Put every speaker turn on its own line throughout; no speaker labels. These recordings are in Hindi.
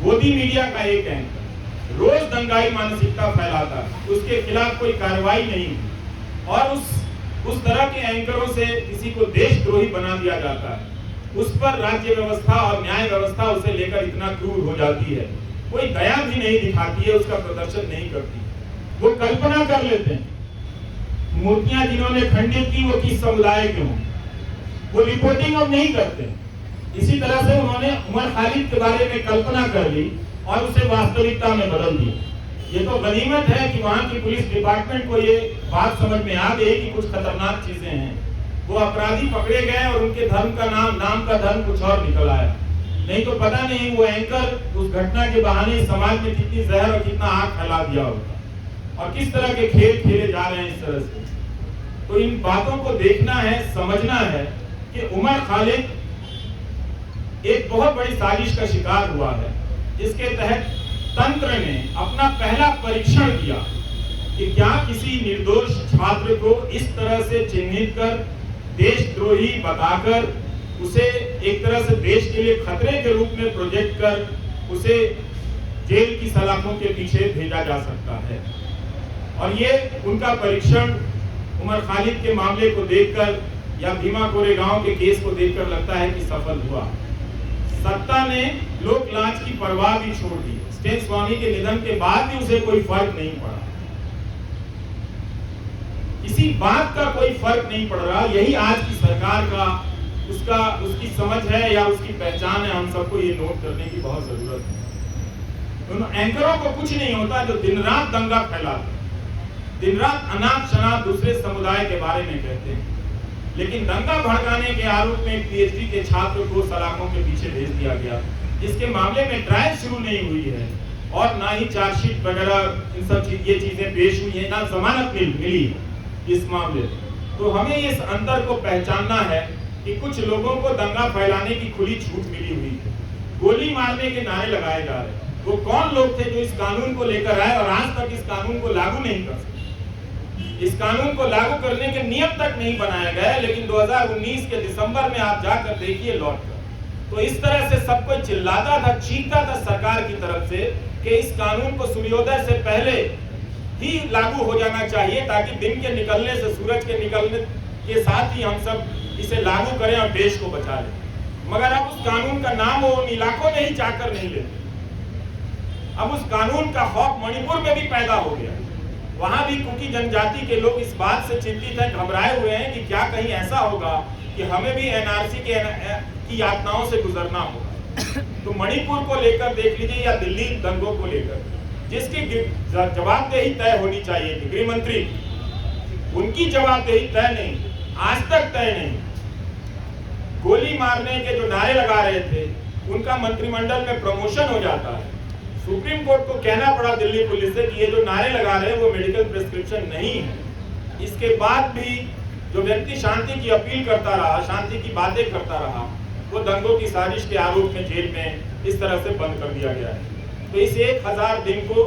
गोदी मीडिया का एक एंकर रोज दंगाई मानसिकता फैलाता है, उसके खिलाफ कोई कार्रवाई नहीं हुई और उस तरह के एंकरों से किसी को देशद्रोही बना दिया जाता है, उस पर राज्य व्यवस्था और न्याय व्यवस्था उसे लेकर इतना क्रूर हो जाती है, कोई दया भी नहीं दिखाती है, उसका प्रदर्शन नहीं करती। वो कल्पना कर लेते हैं मूर्तियां जिन्होंने खंडित की वो किस समुदाय के हों, वो रिपोर्टिंग अब नहीं करते। इसी तरह से उन्होंने उमर खालिद के बारे में कल्पना कर ली और उसे वास्तविकता में बदल दिया। ये तो गनीमत है कि वहां की पुलिस डिपार्टमेंट को ये बात समझ में आ गई कि कुछ खतरनाक चीजें हैं। वो अपराधी पकड़े गए और उनके धर्म का नाम का धर्म कुछ और निकल आया। नहीं तो पता नहीं वो एंकर उस घटना के बहाने समाज में कितनी जहर और कितना आग फैला दिया होगा और किस तरह के खेल खेले जा रहे हैं इस तरह से। तो इन बातों को देखना है, समझना है कि उमर खालिद एक बहुत बड़ी साजिश का शिकार हुआ है, जिसके तहत तंत्र ने अपना पहला परीक्षण किया कि क्या किसी निर्दोष छात्र को इस तरह से चिन्हित कर, देशद्रोही बताकर, उसे एक तरह से देश के लिए खतरे के रूप में प्रोजेक्ट कर उसे जेल की सलाखों के पीछे भेजा जा सकता है। और ये उनका परीक्षण उमर खालिद के मामले को देखकर या भीमा कोरेगांव के केस को देखकर लगता है कि सफल हुआ। सत्ता ने लोक लांच की परवाह भी छोड़ दी। स्टेन स्वामी के निधन के बाद भी उसे कोई फर्क नहीं पड़ा, किसी बात का कोई फर्क नहीं पड़ रहा। यही आज की सरकार का उसकी समझ है या उसकी पहचान है। हम सबको ये नोट करने की बहुत जरूरत है। उन एंकरों को कुछ नहीं होता जो दिन रात दंगा फैलाते, दिन रात अनाप शनाप दूसरे समुदाय के बारे में कहते हैं, लेकिन दंगा भड़काने के आरोप में पीएचडी के छात्र को सलाखों के पीछे भेज दिया गया, जिसके मामले में ट्रायल शुरू नहीं हुई है और ना ही चार्जशीट वगैरह इन सब ये चीजें पेश हुई है, ना जमानत मिली इस मामले। तो हमें इस अंतर को पहचानना है कि कुछ लोगों को दंगा फैलाने की खुली छूट मिली हुई है, गोली मारने के नारे लगाए जा रहे हैं। वो कौन लोग थे जो इस कानून को लेकर आए और आज तक इस कानून को लागू नहीं कर सके। इस कानून को लागू करने के नियम तक नहीं बनाया गया, लेकिन 2019 के दिसंबर में आप जाकर देखिए लौट कर, तो इस तरह से सब कोई चिल्लाता था, चीखता था सरकार की तरफ से कि इस कानून को सूर्योदय से पहले ही लागू हो जाना चाहिए, ताकि दिन के निकलने से, सूरज के निकलने के साथ ही हम सब इसे लागू करें और देश को बचा लें। मगर अब उस कानून का नाम वो उन इलाकों में ही जाकर नहीं लेते। अब उस कानून का खौफ मणिपुर में भी पैदा हो गया। वहां भी कुकी जनजाति के लोग इस बात से चिंतित हैं, घबराए हुए हैं कि क्या कहीं ऐसा होगा कि हमें भी एनआरसी की यातनाओं से गुजरना होगा। तो मणिपुर को लेकर देख लीजिए या दिल्ली दंगों को लेकर, जिसकी जवाबदेही तय होनी चाहिए थी गृह मंत्री, उनकी जवाबदेही तय नहीं, आज तक तय नहीं। गोली मारने के जो नारे लगा रहे थे उनका मंत्रिमंडल में प्रमोशन हो जाता है। सुप्रीम कोर्ट को कहना पड़ा दिल्ली पुलिस से कि ये जो नारे लगा रहे हैं वो मेडिकल प्रिस्क्रिप्शन नहीं है। इसके बाद भी जो व्यक्ति शांति की अपील करता रहा, शांति की बातें करता रहा, वो दंगों की साजिश के आरोप में जेल में इस तरह से बंद कर दिया गया है। तो इस 1000 दिन को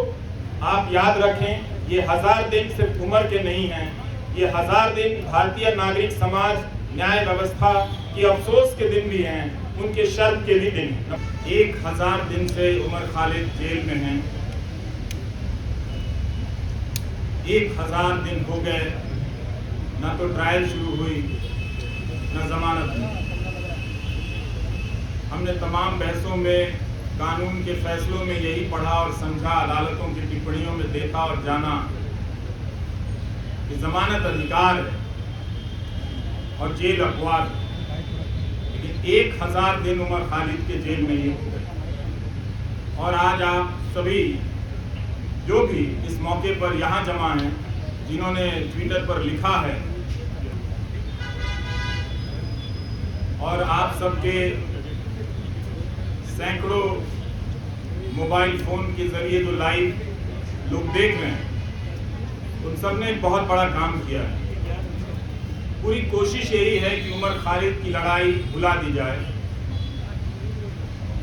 आप याद रखें। ये 1000 दिन सिर्फ उम्र के नहीं हैं, ये 1000 दिन भारतीय नागरिक समाज, न्याय व्यवस्था की अफसोस के दिन भी हैं, उनके शर्म के भी दिन। 1000 दिन से उमर खालिद जेल में हैं। 1000 दिन हो गए, ना तो ट्रायल शुरू हुई, ना जमानत हुई। हमने तमाम बहसों में, कानून के फैसलों में यही पढ़ा और समझा, अदालतों की टिप्पणियों में देखा और जाना कि जमानत अधिकार है और जेल अपवाद है। 1000 दिन उमर खालिद के जेल में ही हो गए। और आज आप सभी जो भी इस मौके पर यहाँ जमा हैं, जिन्होंने ट्विटर पर लिखा है, और आप सबके सैकड़ों मोबाइल फोन के जरिए जो लाइव लोग देख रहे हैं, उन सब ने बहुत बड़ा काम किया है। पूरी कोशिश यही है कि उमर खालिद की लड़ाई भुला दी जाए,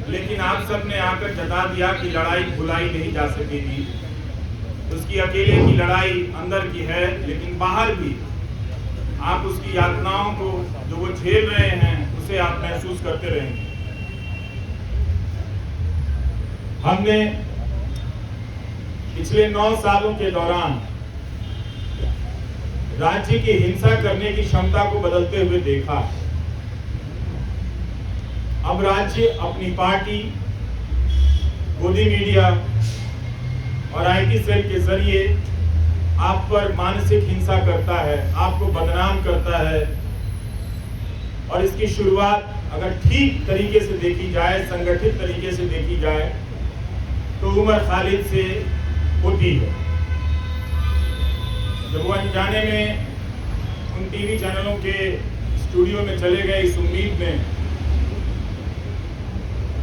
लेकिन आप सब ने आकर जता दिया कि लड़ाई भुलाई नहीं जा सकेगी। उसकी अकेले की लड़ाई अंदर की है, लेकिन बाहर भी आप उसकी यातनाओं को जो वो झेल रहे हैं उसे आप महसूस करते रहेंगे। हमने पिछले 9 सालों के दौरान राज्य की हिंसा करने की क्षमता को बदलते हुए देखा। अब राज्य अपनी पार्टी, गोदी मीडिया और आईटी सेल के जरिए आप पर मानसिक हिंसा करता है, आपको बदनाम करता है। और इसकी शुरुआत अगर ठीक तरीके से देखी जाए, संगठित तरीके से देखी जाए, तो उमर खालिद से होती है। जब वो अनजाने में उन टीवी चैनलों के स्टूडियो में चले गए इस उम्मीद में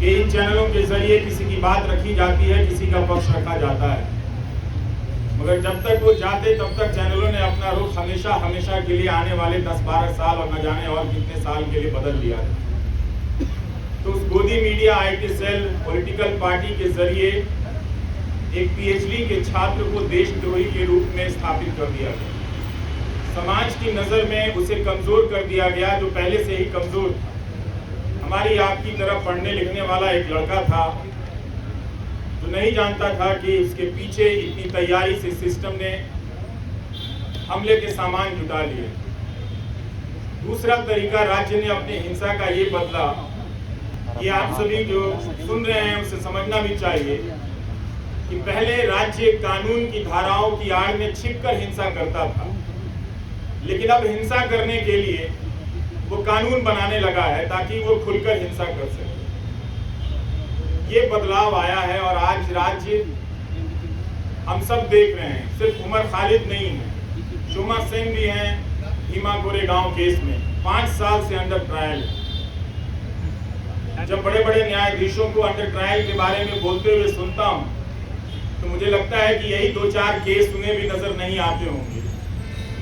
कि इन चैनलों के जरिए किसी की बात रखी जाती है, किसी का पक्ष रखा जाता है, मगर जब तक वो जाते तब तक चैनलों ने अपना रुख हमेशा हमेशा के लिए आने वाले 10-12 साल और न जाने और कितने साल के लिए बदल लिया है। तो उस गोदी media IT cell political party के जरिए एक पीएचडी के छात्र को देशद्रोही के रूप में स्थापित कर दिया गया। समाज की नजर में उसे कमजोर कर दिया गया, जो पहले से ही कमजोर था। हमारी आपकी तरह पढ़ने लिखने वाला एक लड़का था जो नहीं जानता था कि उसके पीछे इतनी तैयारी से सिस्टम ने हमले के सामान जुटा लिए। दूसरा तरीका राज्य ने अपनी हिंसा का ये बदला, ये आप सभी जो सुन रहे हैं उसे समझना भी चाहिए कि पहले राज्य कानून की धाराओं की आड़ में छिपकर हिंसा करता था, लेकिन अब हिंसा करने के लिए वो कानून बनाने लगा है ताकि वो खुलकर हिंसा कर सके। ये बदलाव आया है और आज राज्य हम सब देख रहे हैं। सिर्फ उमर खालिद नहीं है, शुमा सिंह भी हैं भीमा कोरेगांव केस में 5 साल से अंडर ट्रायल है। जब बड़े बड़े न्यायाधीशों को अंडर ट्रायल के बारे में बोलते हुए सुनता हूं तो मुझे लगता है कि यही 2-4 केस उन्हें भी नजर नहीं आते होंगे,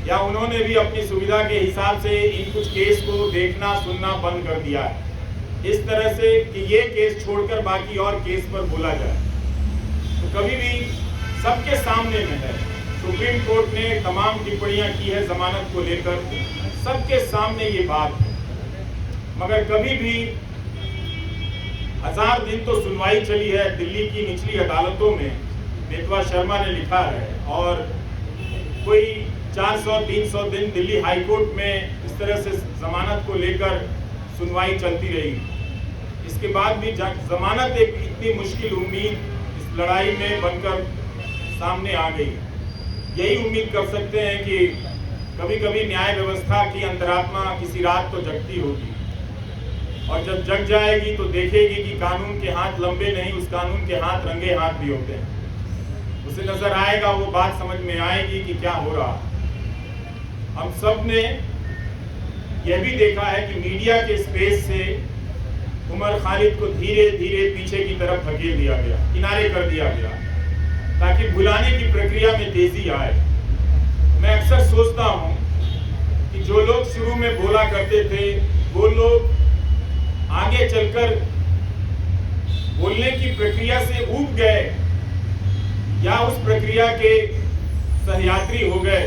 या उन्होंने भी अपनी सुविधा के हिसाब से इन कुछ केस को देखना सुनना बंद कर दिया है, इस तरह से कि ये केस छोड़कर बाकी और केस पर बोला जाए। तो कभी भी सबके सामने में है, सुप्रीम कोर्ट ने तमाम टिप्पणियां की है जमानत को लेकर, सबके सामने ये बात है, मगर कभी भी 1000 दिन तो सुनवाई चली है दिल्ली की निचली अदालतों में, बेतवा शर्मा ने लिखा है, और कोई 400-300 दिन दिल्ली हाईकोर्ट में इस तरह से जमानत को लेकर सुनवाई चलती रही। इसके बाद भी जमानत एक इतनी मुश्किल उम्मीद इस लड़ाई में बनकर सामने आ गई। यही उम्मीद कर सकते हैं कि कभी कभी न्याय व्यवस्था की अंतरात्मा किसी रात तो जगती होगी, और जब जग जाएगी तो देखेगी कि कानून के हाथ लंबे नहीं, उस कानून के हाथ रंगे हाथ भी होते हैं। उसे नजर आएगा, वो बात समझ में आएगी कि क्या हो रहा। हम सब ने यह भी देखा है कि मीडिया के स्पेस से उमर खालिद को धीरे धीरे पीछे की तरफ धकेल दिया गया, किनारे कर दिया गया, ताकि बुलाने की प्रक्रिया में तेजी आए। मैं अक्सर सोचता हूं कि जो लोग शुरू में बोला करते थे वो लोग आगे चलकर बोलने की प्रक्रिया से ऊब गए, या उस प्रक्रिया के सहयात्री हो गए,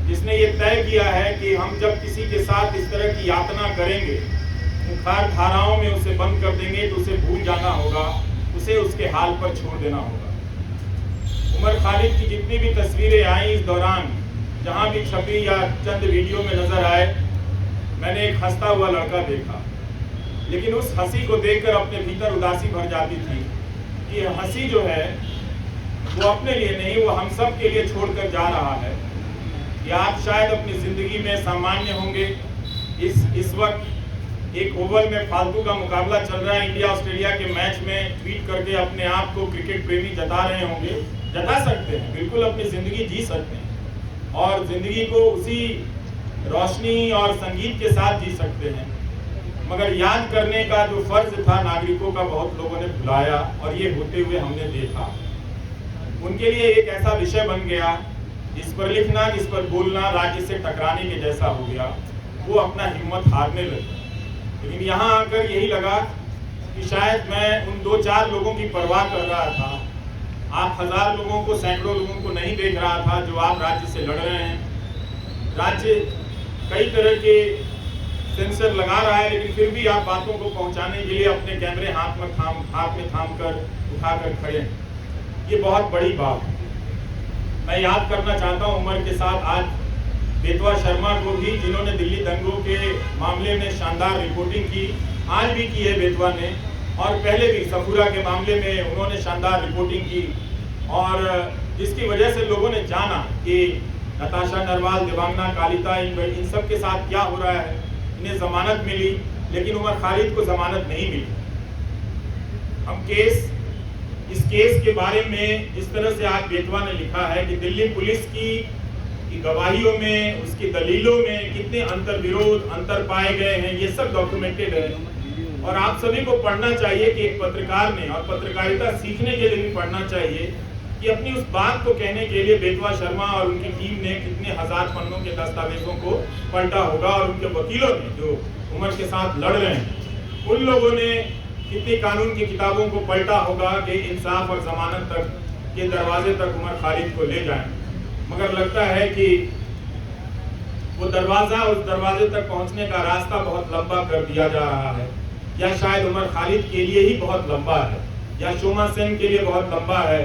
जिसने ये तय किया है कि हम जब किसी के साथ इस तरह की यातना करेंगे, मुखार धाराओं में उसे बंद कर देंगे, तो उसे भूल जाना होगा, उसे उसके हाल पर छोड़ देना होगा। उमर खालिद की जितनी भी तस्वीरें आई इस दौरान, जहां भी छपी या चंद वीडियो में नजर आए, मैंने एक हंसता हुआ लड़का देखा, लेकिन उस हंसी को देखकर अपने भीतर उदासी भर जाती थी कि हंसी जो है वो अपने लिए नहीं, वो हम सब के लिए छोड़कर जा रहा है। या आप शायद अपनी जिंदगी में सामान्य होंगे, इस वक्त एक ओवल में फालतू का मुकाबला चल रहा है, इंडिया ऑस्ट्रेलिया के मैच में ट्वीट करके अपने आप को क्रिकेट प्रेमी जता रहे होंगे। जता सकते हैं, बिल्कुल अपनी जिंदगी जी सकते हैं, और जिंदगी को उसी रोशनी और संगीत के साथ जी सकते हैं, मगर याद करने का जो फर्ज था नागरिकों का बहुत लोगों ने भुलाया, और ये होते हुए हमने देखा। उनके लिए एक ऐसा विषय बन गया जिस पर लिखना, जिस पर बोलना राज्य से टकराने के जैसा हो गया। वो अपना हिम्मत हारने लगे। लेकिन यहाँ आकर यही लगा कि शायद मैं उन 2-4 लोगों की परवाह कर रहा था, आप 1000 लोगों को, सैकड़ों लोगों को नहीं देख रहा था जो आप राज्य से लड़ रहे हैं। राज्य कई तरह के सेंसर लगा रहा है, लेकिन फिर भी आप बातों को पहुंचाने के लिए अपने कैमरे हाथ में थाम कर उठाकर खड़े हैं। ये बहुत बड़ी बात है। मैं याद करना चाहता हूं उमर के साथ आज बेतवा शर्मा को भी, जिन्होंने दिल्ली दंगों के मामले में शानदार रिपोर्टिंग की, आज भी की है बेतवा ने, और पहले भी सफूरा के मामले में उन्होंने शानदार रिपोर्टिंग की, और जिसकी वजह से लोगों ने जाना कि नताशा नरवाल, देवांगना कालिता, इन सब के साथ क्या हो रहा है। इन्हें जमानत मिली, लेकिन उमर खालिद को जमानत नहीं मिली। हम इस केस के बारे में जिस तरह से आज बेतवा ने लिखा है कि दिल्ली पुलिस की गवाहियों में, उसकी दलीलों में कितने अंतर पाए गए हैं, ये सब डॉक्यूमेंटेड है। और आप सभी को पढ़ना चाहिए कि एक पत्रकार ने, और पत्रकारिता सीखने के लिए भी पढ़ना चाहिए कि अपनी उस बात को कहने के लिए बेतवा शर्मा और उनकी टीम ने कितने हजार पन्नों के दस्तावेजों को पलटा होगा, और उनके वकीलों ने जो उमर के साथ लड़ रहे हैं, उन लोगों ने कितनी कानून की किताबों को पलटा होगा कि इंसाफ और जमानत तक के दरवाजे तक उमर खालिद को ले जाएं। मगर लगता है कि वो दरवाजा, उस दरवाजे तक पहुंचने का रास्ता बहुत लंबा कर दिया जा रहा है, या शायद उमर खालिद के लिए ही बहुत लंबा है, या शोमा सेन के लिए बहुत लंबा है,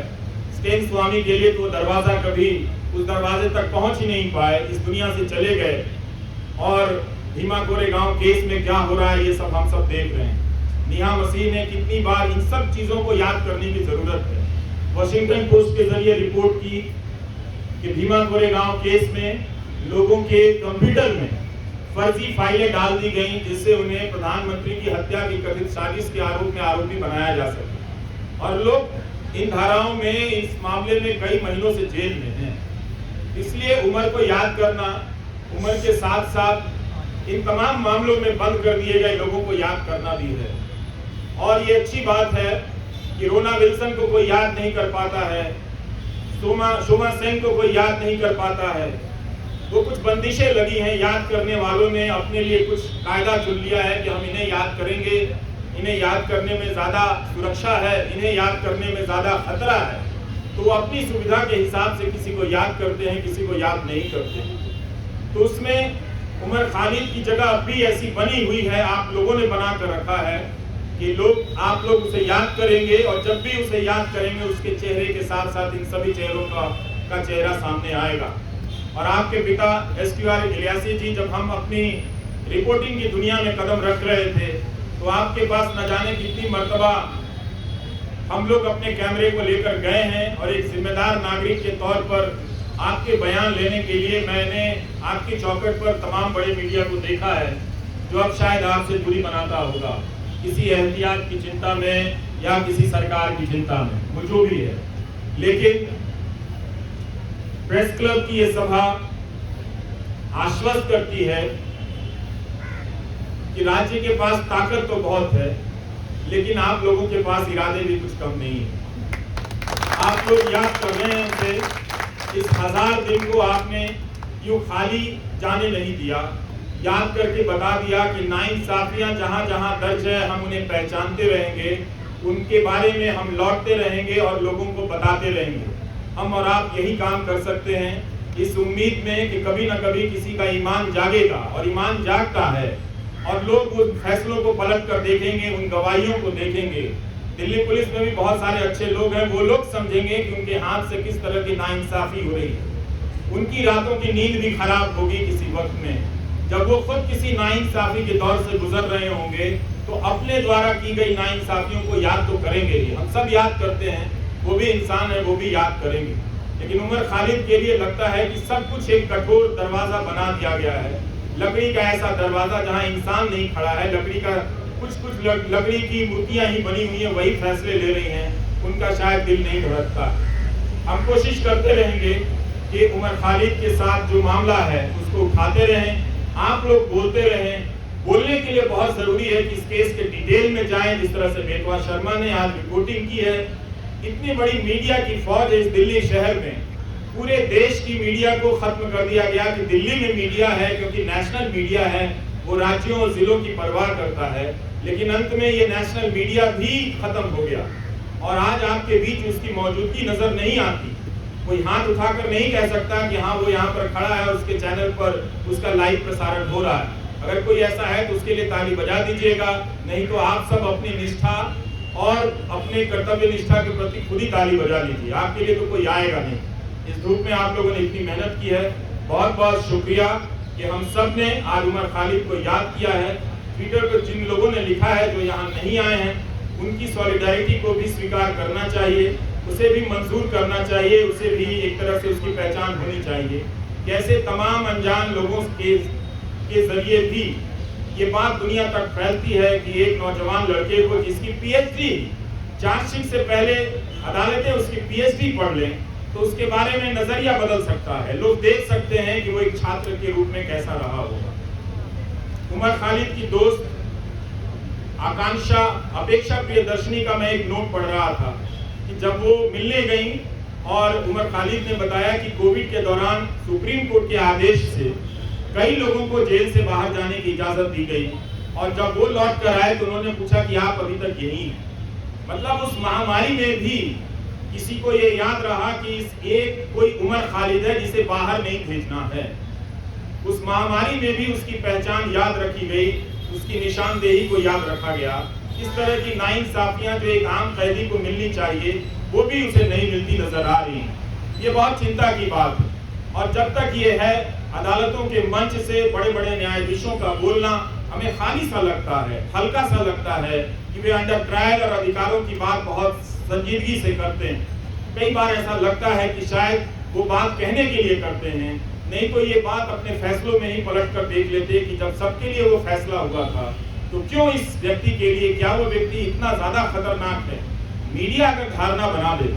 स्टेन स्वामी के लिए तो दरवाजा कभी उस दरवाजे तक पहुंच ही नहीं पाए, इस दुनिया से चले गए। और भीमा कोरेगांव केस में क्या हो रहा है ये सब हम सब देख रहे हैं। नेहा मसीह ने कितनी बार इन सब चीजों को याद करने की जरूरत है। वॉशिंगटन पोस्ट के जरिए रिपोर्ट की कि भीमा कोरेगांव केस में लोगों के कंप्यूटर में फर्जी फाइलें डाल दी गई, जिससे उन्हें प्रधानमंत्री की हत्या की कथित साजिश के आरोप में आरोपी बनाया जा सके, और लोग इन धाराओं में, इस मामले में कई महीनों से जेल में हैं। इसलिए उमर को याद करना, उमर के साथ साथ इन तमाम मामलों में बंद कर दिए गए लोगों को याद करना भी है। और ये अच्छी बात है कि रोना विल्सन को कोई याद नहीं कर पाता है, शोमा सेन को कोई याद नहीं कर पाता है। वो कुछ बंदिशें लगी हैं, याद करने वालों ने अपने लिए कुछ कायदा चुन लिया है कि हम इन्हें याद करेंगे, इन्हें याद करने में ज्यादा सुरक्षा है, इन्हें याद करने में ज्यादा खतरा है, तो वो अपनी सुविधा के हिसाब से किसी को याद करते हैं, किसी को याद नहीं करते। तो उसमें उमर खालिद की जगह अब भी ऐसी बनी हुई है, आप लोगों ने बना कर रखा है कि आप लोग उसे याद करेंगे, और जब भी उसे याद करेंगे उसके चेहरे के साथ साथ इन सभी चेहरों का चेहरा सामने आएगा। और आपके पिता SQR इलियासी जी, जब हम अपनी रिपोर्टिंग की दुनिया में कदम रख रहे थे, तो आपके पास न जाने कितनी मर्तबा हम लोग अपने कैमरे को लेकर गए हैं, और एक जिम्मेदार नागरिक के तौर पर आपके बयान लेने के लिए मैंने आपकी चौखट पर तमाम बड़े मीडिया को देखा है, जो अब शायद आपसे दूरी बनाता होगा, किसी एहतियात की चिंता में या किसी सरकार की चिंता में, वो जो भी है। लेकिन प्रेस क्लब की ये सभा आश्वस्त करती है कि राज्य के पास ताकत तो बहुत है, लेकिन आप लोगों के पास इरादे भी कुछ कम नहीं है। आप लोग याद कर रहे हैं उसे, इस 1000 दिन को आपने यूं खाली जाने नहीं दिया, याद करके बता दिया कि नाइंसाफियां जहां जहां दर्ज है हम उन्हें पहचानते रहेंगे, उनके बारे में हम लौटते रहेंगे और लोगों को बताते रहेंगे। हम और आप यही काम कर सकते हैं, इस उम्मीद में कि कभी न कभी किसी का ईमान जागेगा, और ईमान जागता है, और लोग उन फैसलों को पलट कर देखेंगे, उन गवाहियों को देखेंगे। दिल्ली पुलिस में भी बहुत सारे अच्छे लोग हैं, वो लोग समझेंगे कि उनके हाथ से किस तरह की नाइंसाफी हो रही है। उनकी रातों की नींद भी खराब होगी किसी वक्त में, जब वो खुद किसी नाइंसाफी के दौर से गुजर रहे होंगे, तो अपने द्वारा की गई नाइंसाफियों को याद तो करेंगे ही। हम सब याद करते हैं, वो भी इंसान है, वो भी याद करेंगे। लेकिन उमर खालिद के लिए लगता है कि सब कुछ एक कठोर दरवाजा बना दिया गया है, लकड़ी का ऐसा दरवाजा जहां इंसान नहीं खड़ा है, लकड़ी का कुछ लकड़ी की मूर्तियां ही बनी हुई है, वही फैसले ले रही हैं, उनका शायद दिल नहीं धड़कता। हम कोशिश करते रहेंगे कि उमर खालिद के साथ जो मामला है उसको उठाते रहें, आप लोग बोलते रहें। बोलने के लिए बहुत जरूरी है कि इस केस के डिटेल में जाएं, जिस तरह से बेतवा शर्मा ने आज रिपोर्टिंग की है। इतनी बड़ी मीडिया की फौज है इस दिल्ली शहर में, पूरे देश की मीडिया को खत्म कर दिया गया कि दिल्ली में मीडिया है, क्योंकि नेशनल मीडिया है, वो राज्यों और जिलों की परवाह करता है। लेकिन अंत में ये नेशनल मीडिया भी खत्म हो गया, और आज आपके बीच उसकी मौजूदगी नजर नहीं आती। कोई हाथ उठाकर नहीं कह सकता कि हाँ वो यहाँ पर खड़ा है, उसके चैनल पर उसका लाइव प्रसारण हो रहा है। अगर कोई ऐसा है तो उसके लिए ताली बजा दीजिएगा, नहीं तो आप सब अपनी निष्ठा और अपने कर्तव्य निष्ठा के प्रति खुद ही ताली बजा लीजिए। आपके लिए तो कोई आएगा नहीं। इस धूप में आप लोगों ने इतनी मेहनत की है, बहुत बहुत शुक्रिया कि हम सब ने आज उमर खालिद को याद किया है। ट्विटर पर जिन लोगों ने लिखा है जो यहाँ नहीं आए हैं, उनकी सॉलिडारिटी को भी स्वीकार करना चाहिए, उसे भी मंजूर करना चाहिए, उसे भी एक तरह से उसकी पहचान होनी चाहिए। कैसे तमाम अनजान लोगों के जरिए भी ये बात दुनिया तक फैलती है कि एक नौजवान लड़के को जिसकी पीएचडी, चार्जशीट से पहले अदालतें उसकी पीएचडी पढ़ लें तो उसके बारे में नजरिया बदल सकता है। लोग देख सकते हैं कि वो एक छात्र के रूप में कैसा रहा होगा। उमर खालिद की दोस्त आकांक्षा अपेक्षा प्रियदर्शनी का मैं एक नोट पढ़ रहा था कि जब वो मिलने गई और उमर खालिद ने बताया कि कोविड के दौरान सुप्रीम कोर्ट के आदेश से कई लोगों को जेल से बाहर जाने की इजाजत दी गई, और जब वो लौट कर आए तो उन्होंने पूछा कि आप अभी तक यहीं हैं। मतलब उस महामारी में भी किसी को ये याद रहा कि इस एक कोई उमर खालिद है जिसे बाहर नहीं भेजना है। उस महामारी में भी उसकी पहचान याद रखी गई, उसकी निशानदेही को याद रखा गया। इस तरह की नाइंसाफियां जो एक आम कैदी को मिलनी चाहिए वो भी उसे नहीं मिलती नजर आ रही है। ये बहुत चिंता की बात है। और जब तक ये है, अदालतों के मंच से बड़े बड़े न्यायाधीशों का बोलना हमें खाली सा लगता है, हल्का सा लगता है कि वे अंडर ट्रायल और अधिकारों की बात बहुत संजीदगी से करते हैं। कई बार ऐसा लगता है कि शायद वो बात कहने के लिए करते हैं, नहीं तो ये बात अपने फैसलों में ही पलट कर देख लेते कि जब सबके लिए वो फैसला हुआ था तो क्यों इस व्यक्ति के लिए, क्या वो व्यक्ति इतना ज्यादा खतरनाक है। मीडिया अगर धारणा बना दे